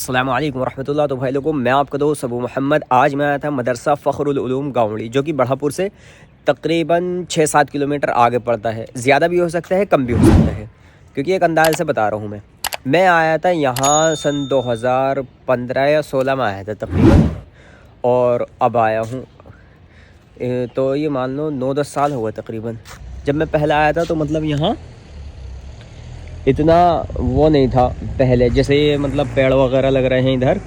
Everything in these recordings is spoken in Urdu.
السلام علیکم ورحمۃ اللہ. تو بھائی لوگوں، میں آپ کا دوست ابو محمد. آج میں آیا تھا مدرسہ فخر العلوم گاؤنڈی، جو کہ بڑھا پور سے تقریباً 6-7 کلومیٹر آگے پڑتا ہے. زیادہ بھی ہو سکتا ہے، کم بھی ہو سکتا ہے، کیونکہ ایک انداز سے بتا رہا ہوں. میں آیا تھا یہاں سن 2015 یا 16 میں آیا تھا تقریباً، اور اب آیا ہوں تو یہ مان لو 9-10 سال ہوا تقریباً. جب میں پہلے آیا تھا تو مطلب یہاں اتنا وہ نہیں تھا پہلے، جیسے یہ مطلب پیڑ وغیرہ لگ رہے ہیں ادھر،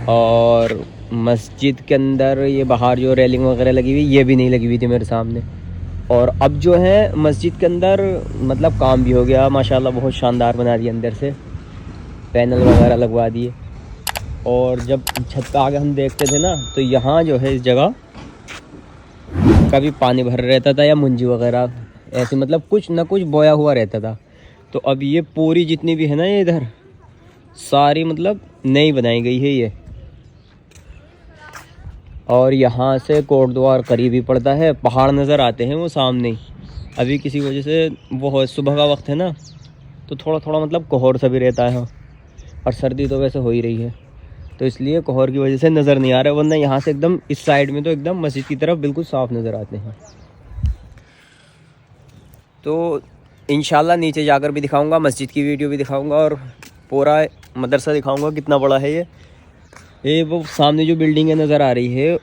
اور مسجد کے اندر یہ باہر جو ریلنگ وغیرہ لگی ہوئی یہ بھی نہیں لگی ہوئی تھی میرے سامنے. اور اب جو ہے مسجد کے اندر مطلب کام بھی ہو گیا ماشاءاللہ، بہت شاندار بنا دیا. اندر سے پینل وغیرہ لگوا دیے. اور جب چھت پہ آگے ہم دیکھتے تھے نا، تو یہاں جو ہے اس جگہ کبھی پانی بھر رہتا تھا یا منجی وغیرہ ایسے، مطلب کچھ نہ کچھ بویا ہوا رہتا تھا. تو اب یہ پوری جتنی بھی ہے نا یہ ادھر ساری مطلب نئی بنائی گئی ہے یہ. اور یہاں سے کوٹ دوار قریب ہی پڑتا ہے، پہاڑ نظر آتے ہیں وہ سامنے ہی. ابھی کسی وجہ سے وہ صبح کا وقت ہے نا، تو تھوڑا تھوڑا مطلب کوہر سا بھی رہتا ہے، اور سردی تو ویسے ہو ہی رہی ہے، تو اس لیے کوہر کی وجہ سے نظر نہیں آ رہا. ورنہ یہاں سے ایک دم اس سائڈ میں تو ایک دم مسجد کی طرف بالکل صاف نظر آتے ہیں. تو انشاءاللہ نیچے جا کر بھی دکھاؤں گا، مسجد کی ویڈیو بھی دکھاؤں گا، اور پورا مدرسہ دکھاؤں گا کتنا بڑا ہے یہ وہ سامنے جو بلڈنگیں نظر آ رہی ہے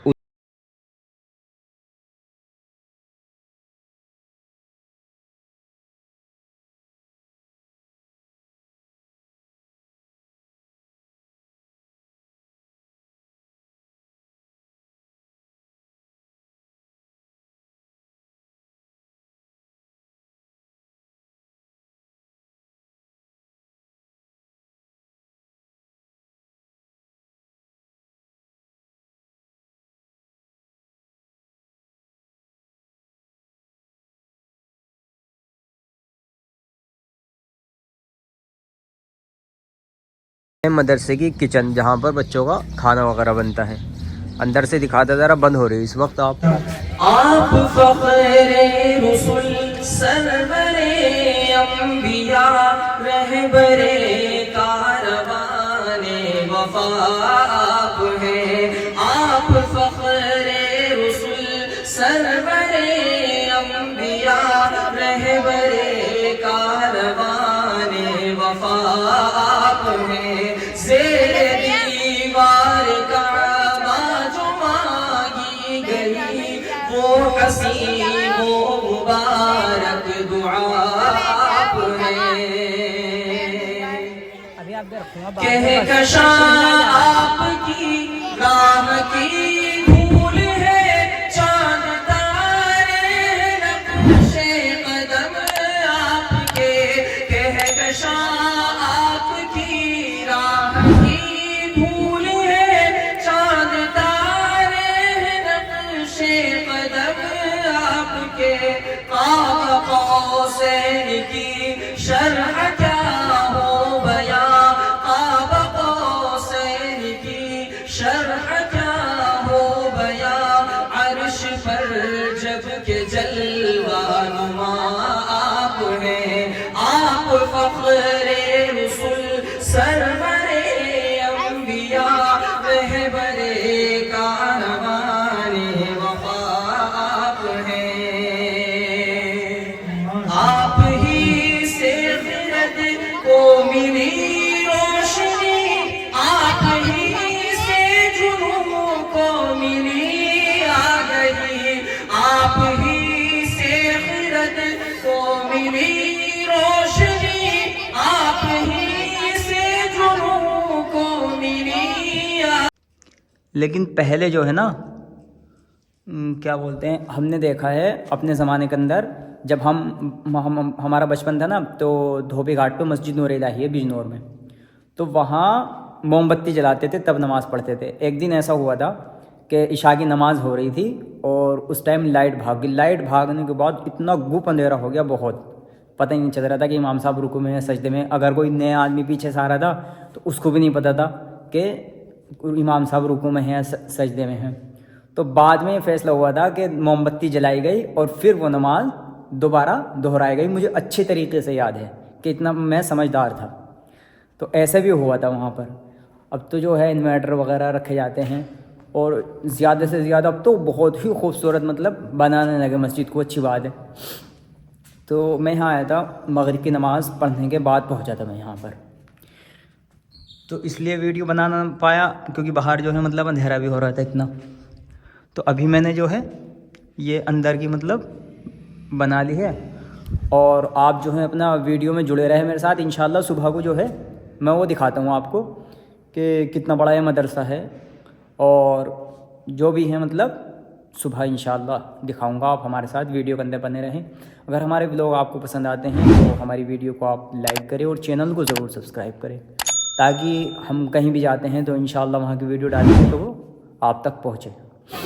مدرسے کی کچن، جہاں پر بچوں کا کھانا وغیرہ بنتا ہے. اندر سے دکھاتا ذرا، بند ہو رہی ہے اس وقت. آپ فخر رسول سرور انبیاء رہبر کاروان وفا آپ ہیں. آپ فخر رسول سرور انبیاء رہبر کاروان وفا آپ ہیں. زیر دیوار کعبہ جو مانگی گئی وہ حسین و مبارک دعا آپ ہیں. کہکشاں آپ کی راہ کی دھول ہے، چاند تارے نقش قدم آپ کے. کہکشاں آپ کی راہ کی دھول ہے، چاند تارے نقش قدم آپ کے. قاب قوسین کی شرح کیا ہو بیاں، قاب قوسین کی شرح کیا ہو بیاں. عرش پر جب کہ جلوہ نما آپ ہیں. آپ فخر رسول سرور انبیاء رہبر کاروان وفا آپ ہیں. آپ ہی سے خرد کو ملی روشنی، آپ ہی سے جنوں کو ملی آگہی. آپ ہی سے خرد کو ملی روشنی، آپ ہی سے جنوں کو ملی. لیکن پہلے جو ہے نا کیا بولتے ہیں، ہم نے دیکھا ہے اپنے زمانے کے اندر، جب ہمارا بچپن تھا نا، تو دھوبی گھاٹ پہ مسجد نور الہی ہے بجنور میں، تو وہاں موم بتی جلاتے تھے تب نماز پڑھتے تھے. ایک دن ایسا ہوا تھا کہ عشاء کی نماز ہو رہی تھی، اور اس ٹائم لائٹ بھاگ گئی. لائٹ بھاگنے کے بعد اتنا گپ اندھیرا ہو گیا، بہت پتہ ہی نہیں چل رہا تھا کہ امام صاحب رکوع میں ہیں سجدے میں. اگر کوئی نیا آدمی پیچھے سے آ رہا تھا تو اس کو بھی نہیں پتہ تھا کہ امام صاحب رکوع میں ہیں سجدے میں ہیں. تو بعد میں یہ فیصلہ ہوا تھا کہ موم بتی جلائی گئی اور پھر وہ نماز دوبارہ دہرائی گئی. مجھے اچھے طریقے سے یاد ہے کہ اتنا میں سمجھدار تھا. تو ایسا بھی ہوا تھا وہاں پر. اب تو جو ہے انورٹر وغیرہ رکھے جاتے ہیں اور زیادہ سے زیادہ اب تو بہت ہی خوبصورت مطلب بنانے لگے مسجد کو. اچھی بات ہے. تو میں یہاں آیا تھا مغرب کی نماز پڑھنے کے بعد پہنچا تھا میں یہاں پر. تو اس لیے ویڈیو بنانا پایا کیونکہ باہر جو ہے مطلب اندھیرا بھی ہو رہا تھا اتنا. تو ابھی میں نے جو ہے یہ اندر کی مطلب بنا لی ہے. اور آپ جو ہے اپنا ویڈیو میں جڑے رہے میرے ساتھ. انشاءاللہ صبح کو جو ہے میں وہ دکھاتا ہوں آپ کو کہ کتنا بڑا یہ مدرسہ ہے. اور جو بھی ہے مطلب صبح انشاءاللہ دکھاؤں گا. آپ ہمارے ساتھ ویڈیو کے اندر بنے رہیں. اگر ہمارے ولاگ آپ کو پسند آتے ہیں تو ہماری ویڈیو کو آپ لائک کریں اور چینل کو ضرور سبسکرائب کریں تاکہ ہم کہیں بھی جاتے ہیں تو انشاءاللہ وہاں کی ویڈیو ڈالیں گے تو وہ آپ تک پہنچے.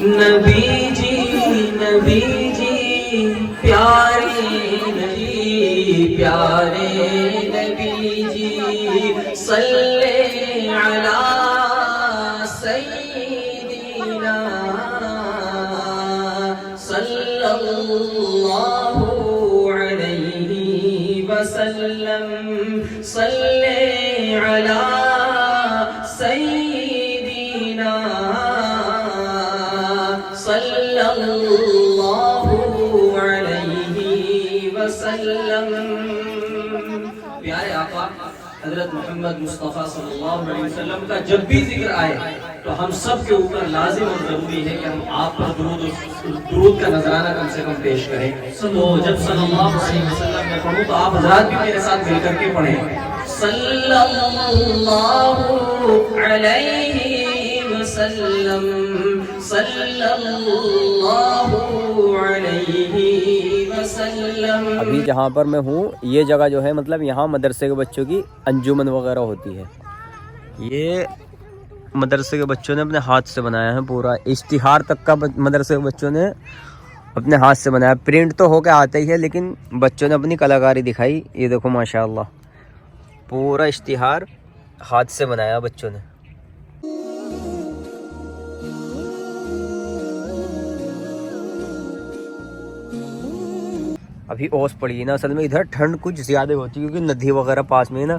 نبی جی پیارے نبی جی صلی علی سیدنا صلی اللہ علیہ وسلم صلی علی سیدنا صلی اللہ علیہ وسلم. پیارے آقا حضرت محمد مصطفیٰ صلی اللہ علیہ وسلم کا جب بھی ذکر آئے تو ہم سب کے اوپر لازم اور ضروری ہے کہ ہم آپ پر درود کا نذرانہ کم سے کم پیش کریں. تو جب صلی اللہ علیہ وسلم میں پڑھوں تو آپ حضرات بھی میرے ساتھ مل کر کے پڑھیں. صلی اللہ علیہ وسلم صلی اللہ علیہ وسلم. ابھی جہاں پر میں ہوں یہ جگہ جو ہے مطلب یہاں مدرسے کے بچوں کی انجمن وغیرہ ہوتی ہے. یہ مدرسے کے بچوں نے اپنے ہاتھ سے بنایا ہے. پورا اشتہار تک کا مدرسے کے بچوں نے اپنے ہاتھ سے بنایا. پرنٹ تو ہو کے آتا ہی ہے لیکن بچوں نے اپنی کلاکاری دکھائی. یہ دیکھو ماشاءاللہ پورا اشتہار ہاتھ سے بنایا بچوں نے. ابھی اوس پڑی ہے نا اصل میں ادھر ٹھنڈ کچھ زیادہ ہوتی ہے کیونکہ ندی وغیرہ پاس میں ہے نا.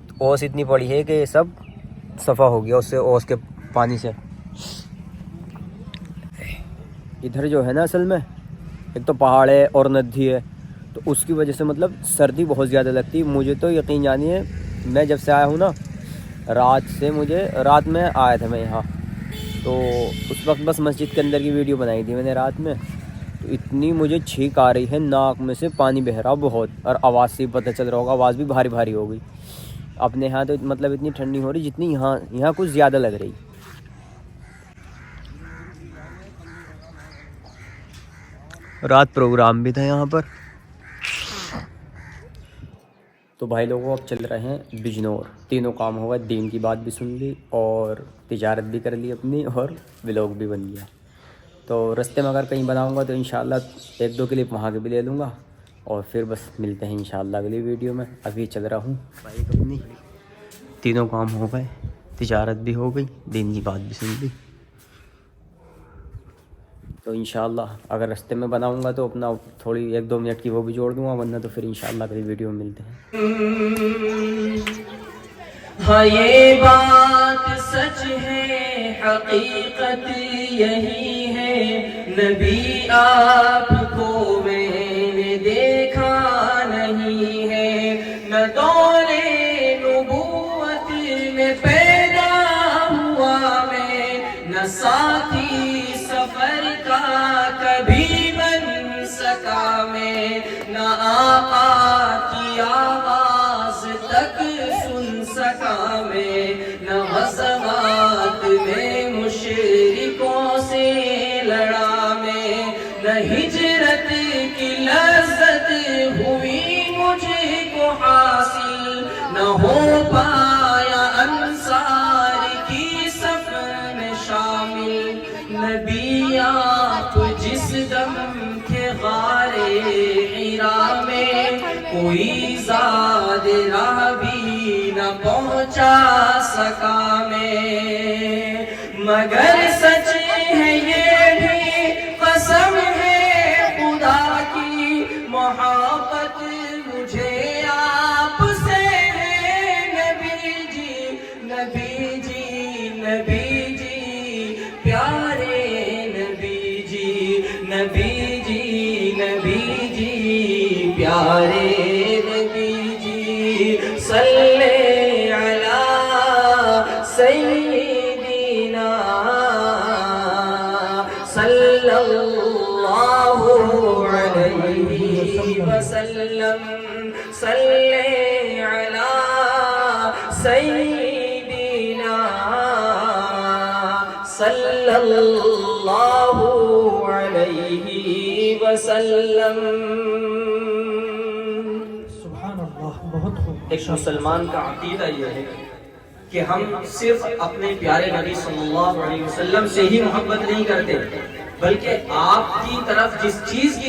تو اوس اتنی پڑی ہے کہ یہ سب صفا ہو گیا اس سے اوس کے پانی سے. ادھر جو ہے نا اصل میں ایک تو پہاڑ ہے اور ندی ہے تو اس کی وجہ سے مطلب سردی بہت زیادہ لگتی ہے. مجھے تو یقین جانیے میں جب سے آیا ہوں نا رات میں آیا تھا میں یہاں تو اس وقت بس مسجد کے اندر کی ویڈیو بنائی تھی میں نے رات میں. تو اتنی مجھے چھینک آ رہی ہے ناک میں سے پانی بہہ رہا بہت. اور آواز سے پتہ چل رہا ہوگا آواز بھی بھاری بھاری ہو گئی. اپنے یہاں تو مطلب اتنی ٹھنڈی ہو رہی جتنی یہاں کچھ زیادہ لگ رہی. رات پروگرام بھی تھا یہاں پر. تو بھائی لوگوں اب چل رہے ہیں بجنور. تینوں کام ہو گئے. دین کی بات بھی سن لی اور تجارت بھی کر لی اپنی اور ولاگ بھی بن گیا. تو رستے میں اگر کہیں بناؤں گا تو انشاءاللہ 1-2 کلپ وہاں کے بھی لے لوں گا اور پھر بس ملتے ہیں انشاءاللہ اگلی ویڈیو میں. ابھی چل رہا ہوں بائک اپنی. تینوں کام ہو گئے. تجارت بھی ہو گئی. دین کی بات بھی سن لی. تو انشاءاللہ اگر رستے میں بناؤں گا تو اپنا تھوڑی 1-2 منٹ کی وہ بھی جوڑ دوں گا ورنہ تو پھر انشاءاللہ اگلی ویڈیو میں ملتے ہیں. ہاں یہ بات سچ ہے حقیقت یہی ہے نبی آپ کو میں نے دیکھا نہیں ہے. نہ دور نبوت میں پیدا ہوا میں نہ ساتھی سفر کا کبھی بن سکا میں نہ آقا کی آواز تک سن سکا میں نہ غزوات میں مشرکوں سے لڑا میں نہ ہجرت کی لذت ہوئی مجھے کو حاصل نہ ہو پایا انصار کی صف میں شامل. نبی آپ جس دم کے غار حرا میں کوئی زاد راہ بھی نہ پہنچا سکا میں مگر سچ ہے یہ بھی قسم ہے خدا کی محبت مجھے آپ سے ہے نبی نبی جی نبی جی پیارے نبی جی نبی جی نبی جی پیارے نبی جی صلی علی سیدنا صلی اللہ علیہ وسلم صلی علی سیدنا صلی اللہ علیہ وسلم. سبحان اللہ، بہت خوب. ایک مسلمان کا عقیدہ یہ ہے کہ ہم صرف اپنے پیارے نبی صلی اللہ علیہ وسلم سے ہی محبت نہیں کرتے، بلکہ آپ کی طرف جس چیز کی